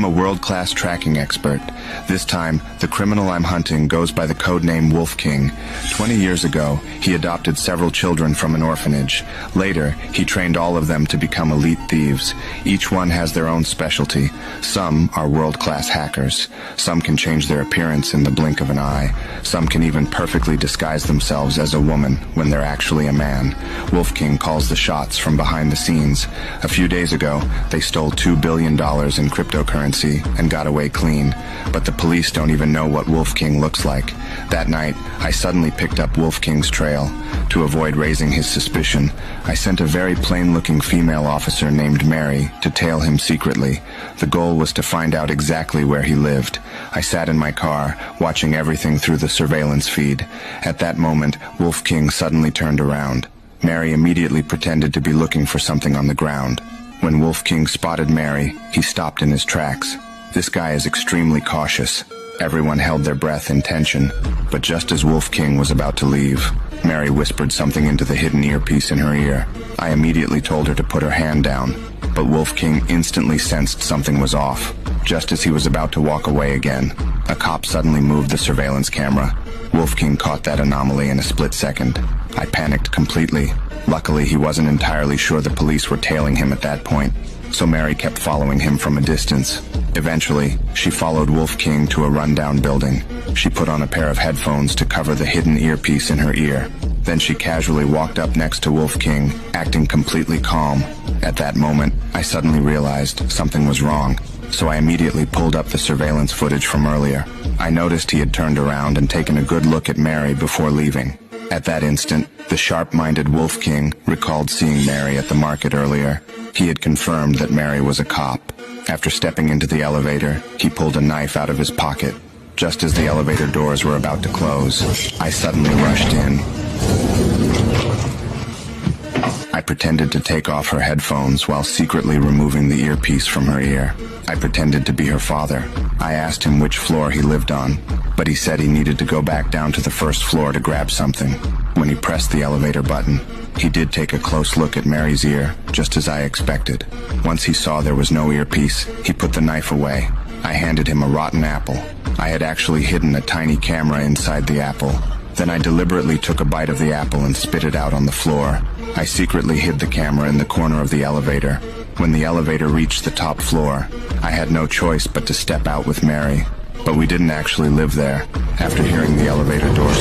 I'm a world-class tracking expert. This time, the criminal I'm hunting goes by the codename Wolf King. 20 years ago, he adopted several children from an orphanage. Later, he trained all of them to become elite thieves. Each one has their own specialty. Some are world-class hackers. Some can change their appearance in the blink of an eye. Some can even perfectly disguise themselves as a woman when they're actually a man. Wolf King calls the shots from behind the scenes. A few days ago, they stole $2 billion in cryptocurrency and got away clean. But the police don't even know what Wolf King looks like. That night, I suddenly picked up Wolf King's trail. To avoid raising his suspicion, I sent a very plain-looking female officer named Mary to tail him secretly. The goal was to find out exactly where he lived. I sat in my car, watching everything through the surveillance feed. At that moment, Wolf King suddenly turned around. Mary immediately pretended to be looking for something on the ground. When Wolf King spotted Mary, he stopped in his tracks. This guy is extremely cautious. Everyone held their breath in tension, but just as Wolf King was about to leave, Mary whispered something into the hidden earpiece in her ear. I immediately told her to put her hand down, but Wolf King instantly sensed something was off. Just as he was about to walk away again, a cop suddenly moved the surveillance camera. Wolf King caught that anomaly in a split second. I panicked completely. Luckily, he wasn't entirely sure the police were tailing him at that point, so Mary kept following him from a distance. Eventually, she followed Wolf King to a rundown building. She put on a pair of headphones to cover the hidden earpiece in her ear. Then she casually walked up next to Wolf King, acting completely calm. At that moment, I suddenly realized something was wrong, so I immediately pulled up the surveillance footage from earlier. I noticed he had turned around and taken a good look at Mary before leaving. At that instant, the sharp-minded Wolf King recalled seeing Mary at the market earlier. He had confirmed that Mary was a cop. After stepping into the elevator, he pulled a knife out of his pocket. Just as the elevator doors were about to close, I suddenly rushed in. I pretended to take off her headphones while secretly removing the earpiece from her ear. I pretended to be her father. I asked him which floor he lived on, but he said he needed to go back down to the first floor to grab something. When he pressed the elevator button, he did take a close look at Mary's ear, just as I expected. Once he saw there was no earpiece, he put the knife away. I handed him a rotten apple. I had actually hidden a tiny camera inside the apple. Then I deliberately took a bite of the apple and spit it out on the floor. I secretly hid the camera in the corner of the elevator. When the elevator reached the top floor, I had no choice but to step out with Mary. But we didn't actually live there. After hearing the elevator doors